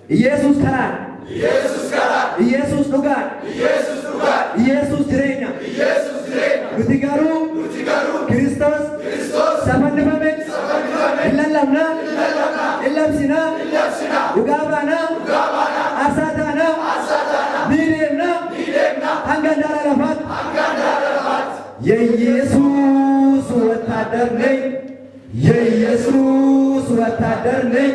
ኢየሱስ ከራን ኢየሱስ ዱጋን ኢየሱስ ድሬኛ ኑቲጋሩ ክርስቶስ ሰፈንፈሜ ኢለለምና ኢለብሲና ዱጋባና አሳታና ኒዴምና አንጋንዳራ ለፋት የኢየሱስ ወታደር ነኝ የኢየሱስ ወታደር ነኝ